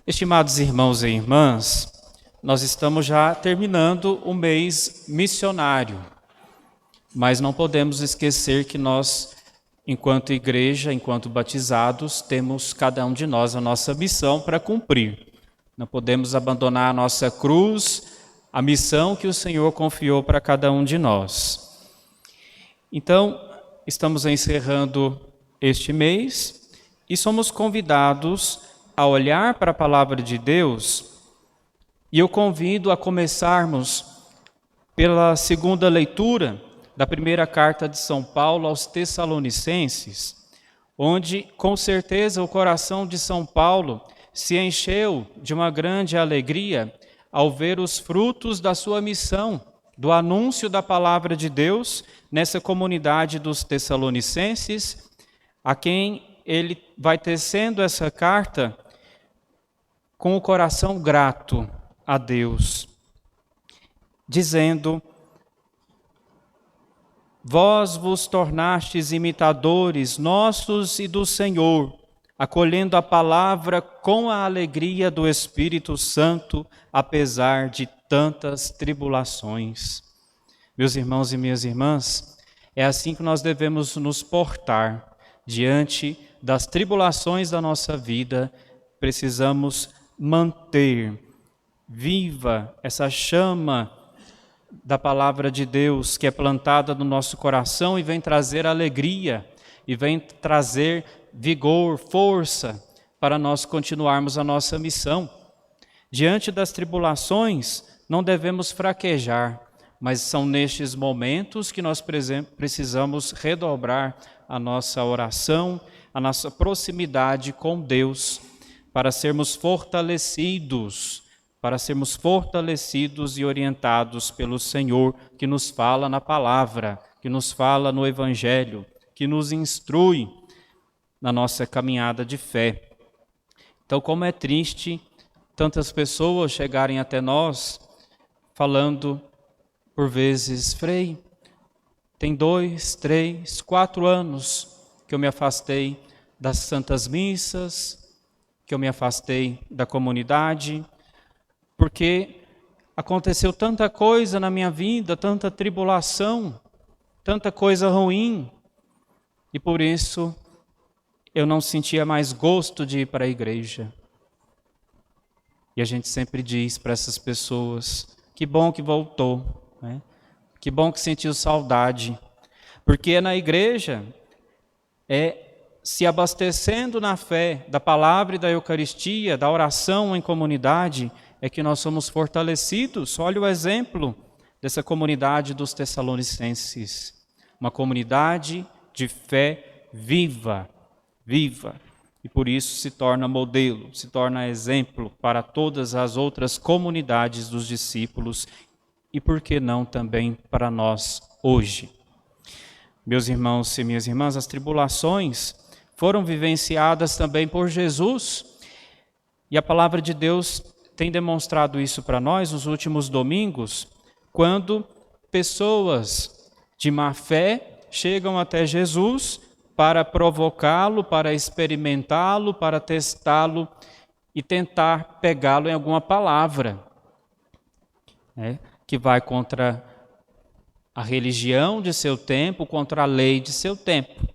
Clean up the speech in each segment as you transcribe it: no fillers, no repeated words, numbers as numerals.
Estimados irmãos e irmãs, nós estamos já terminando o mês missionário, mas não podemos esquecer que nós, enquanto igreja, enquanto batizados, temos cada um de nós a nossa missão para cumprir. Não podemos abandonar a nossa cruz, a missão que o Senhor confiou para cada um de nós. Então, estamos encerrando este mês e somos convidados a olhar para a palavra de Deus, e eu convido a começarmos pela segunda leitura da primeira carta de São Paulo aos Tessalonicenses, onde com certeza o coração de São Paulo se encheu de uma grande alegria ao ver os frutos da sua missão, do anúncio da palavra de Deus nessa comunidade dos Tessalonicenses, a quem ele vai tecendo essa carta com o coração grato a Deus, dizendo: vós vos tornastes imitadores nossos e do Senhor, acolhendo a palavra com a alegria do Espírito Santo, apesar de tantas tribulações. Meus irmãos e minhas irmãs, é assim que nós devemos nos portar diante das tribulações da nossa vida. Precisamos manter viva essa chama da palavra de Deus que é plantada no nosso coração e vem trazer alegria, e vem trazer vigor, força para nós continuarmos a nossa missão. Diante das tribulações, não devemos fraquejar, mas são nestes momentos que nós precisamos redobrar a nossa oração, a nossa proximidade com Deus, para sermos fortalecidos e orientados pelo Senhor, que nos fala na palavra, que nos fala no Evangelho, que nos instrui na nossa caminhada de fé. Então, como é triste tantas pessoas chegarem até nós falando, por vezes: Frei, tem 2, 3, 4 anos que eu me afastei das santas missas, que eu me afastei da comunidade, porque aconteceu tanta coisa na minha vida, tanta tribulação, tanta coisa ruim, e por isso eu não sentia mais gosto de ir para a igreja. E a gente sempre diz para essas pessoas: que bom que voltou, né? Que bom que sentiu saudade, porque é na igreja, se abastecendo na fé da palavra e da Eucaristia, da oração em comunidade, é que nós somos fortalecidos. Olha o exemplo dessa comunidade dos Tessalonicenses, uma comunidade de fé viva, e por isso se torna modelo, se torna exemplo para todas as outras comunidades dos discípulos, e por que não também para nós hoje. Meus irmãos e minhas irmãs, as tribulações foram vivenciadas também por Jesus, e a palavra de Deus tem demonstrado isso para nós nos últimos domingos, quando pessoas de má fé chegam até Jesus para provocá-lo, para experimentá-lo, para testá-lo e tentar pegá-lo em alguma palavra, que vai contra a religião de seu tempo, contra a lei de seu tempo.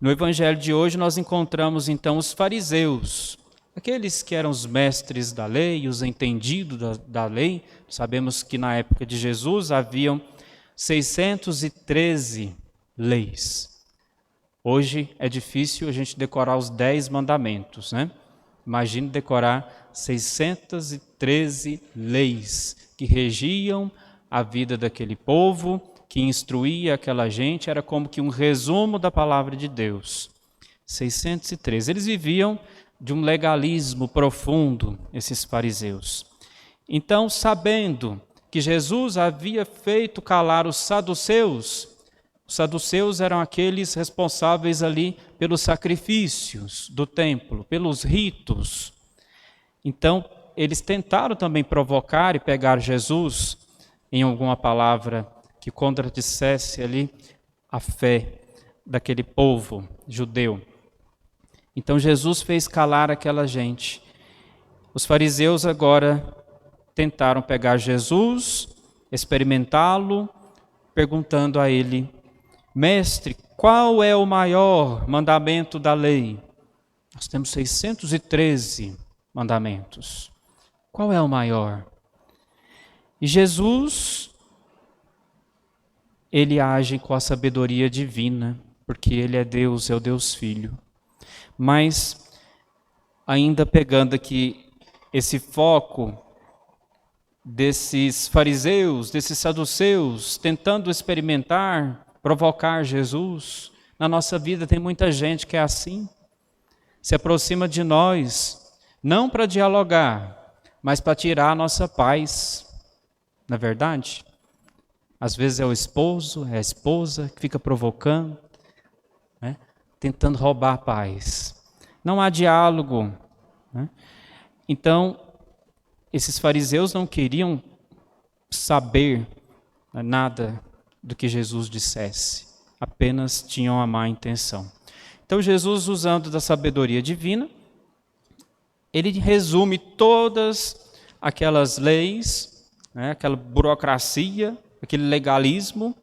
No Evangelho de hoje nós encontramos então os fariseus, aqueles que eram os mestres da lei, os entendidos da lei. Sabemos que na época de Jesus haviam 613 leis. Hoje é difícil a gente decorar os 10 mandamentos, né? Imagine decorar 613 leis que regiam a vida daquele povo, que instruía aquela gente. Era como que um resumo da palavra de Deus. 613. Eles viviam de um legalismo profundo, esses fariseus. Então, sabendo que Jesus havia feito calar os saduceus eram aqueles responsáveis ali pelos sacrifícios do templo, pelos ritos. Então, eles tentaram também provocar e pegar Jesus em alguma palavra que contradissesse ali a fé daquele povo judeu. Então Jesus fez calar aquela gente Os fariseus agora tentaram pegar Jesus, experimentá-lo, perguntando a ele: Mestre, qual é o maior mandamento da lei? Nós temos 613 mandamentos. Qual é o maior? E Jesus, ele age com a sabedoria divina, porque ele é Deus, é o Deus Filho. Mas, ainda pegando aqui esse foco desses fariseus, desses saduceus, tentando experimentar, provocar Jesus, na nossa vida tem muita gente que é assim, se aproxima de nós, não para dialogar, mas para tirar a nossa paz, não é verdade? Às vezes é o esposo, é a esposa que fica provocando, né? Tentando roubar a paz. Não há diálogo, né? Então, esses fariseus não queriam saber nada do que Jesus dissesse, apenas tinham a má intenção. Então, Jesus, usando da sabedoria divina, ele resume todas aquelas leis, né, aquela burocracia, aquele legalismo,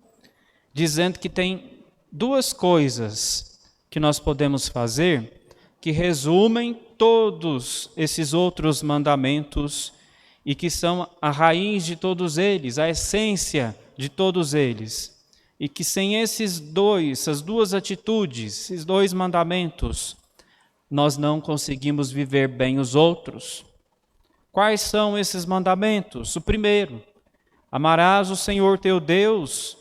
dizendo que tem duas coisas que nós podemos fazer que resumem todos esses outros mandamentos e que são a raiz de todos eles, a essência de todos eles. E que sem essas duas atitudes, esses dois mandamentos, nós não conseguimos viver bem os outros. Quais são esses mandamentos? O primeiro: amarás o Senhor teu Deus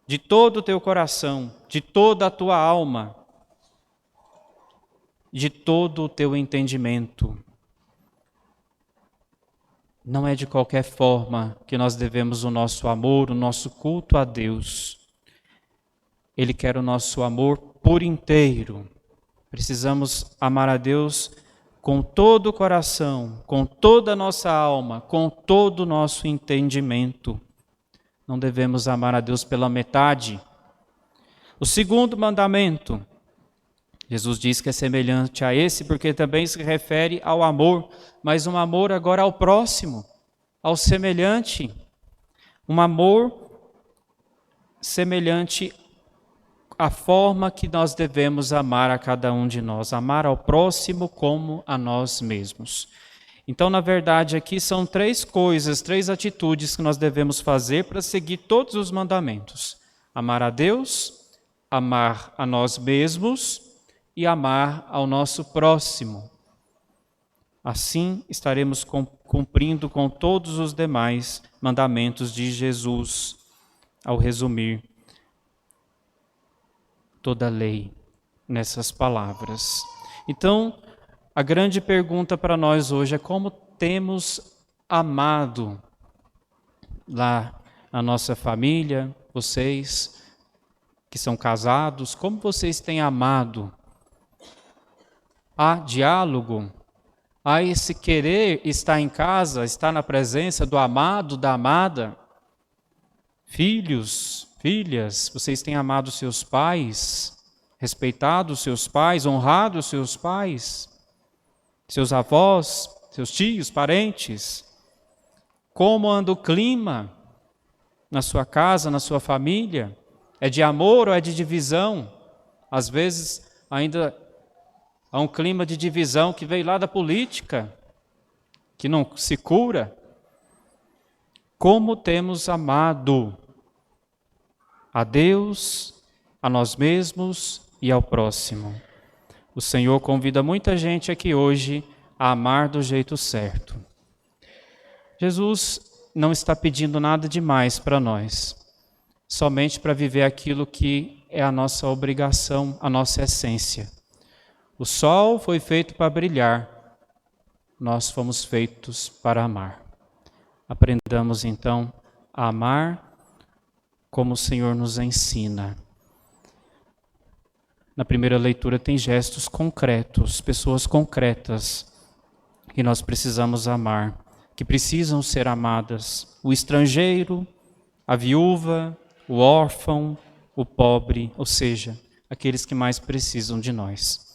de todo o teu coração, de toda a tua alma, de todo o teu entendimento. Não é de qualquer forma que nós devemos o nosso amor, o nosso culto a Deus. Ele quer o nosso amor por inteiro. Precisamos amar a Deus com todo o coração, com toda a nossa alma, com todo o nosso entendimento. Não devemos amar a Deus pela metade. O segundo mandamento, Jesus diz que é semelhante a esse, porque também se refere ao amor, mas um amor agora ao próximo, ao semelhante. Um amor semelhante à forma que nós devemos amar a cada um de nós, amar ao próximo como a nós mesmos. Então, na verdade, aqui são três coisas, três atitudes que nós devemos fazer para seguir todos os mandamentos: amar a Deus, amar a nós mesmos e amar ao nosso próximo. Assim estaremos cumprindo com todos os demais mandamentos de Jesus, ao resumir toda a lei nessas palavras. Então, a grande pergunta para nós hoje é como temos amado lá na nossa família, vocês que são casados, como vocês têm amado? Há diálogo? Há esse querer estar em casa, estar na presença do amado, da amada? Filhos, filhas, vocês têm amado seus pais, respeitado seus pais, honrado seus pais, seus avós, seus tios, parentes? Como anda o clima na sua casa, na sua família? É de amor ou é de divisão? Às vezes ainda há um clima de divisão que veio lá da política, que não se cura. Como temos amado a Deus, a nós mesmos e ao próximo? O Senhor convida muita gente aqui hoje a amar do jeito certo. Jesus não está pedindo nada demais para nós, somente para viver aquilo que é a nossa obrigação, a nossa essência. O sol foi feito para brilhar, nós fomos feitos para amar. Aprendamos então a amar como o Senhor nos ensina. Na primeira leitura tem gestos concretos, pessoas concretas que nós precisamos amar, que precisam ser amadas. O estrangeiro, a viúva, o órfão, o pobre, ou seja, aqueles que mais precisam de nós.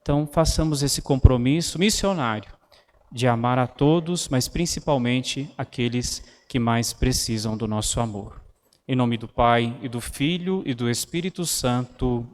Então, façamos esse compromisso missionário de amar a todos, mas principalmente aqueles que mais precisam do nosso amor. Em nome do Pai, e do Filho, e do Espírito Santo.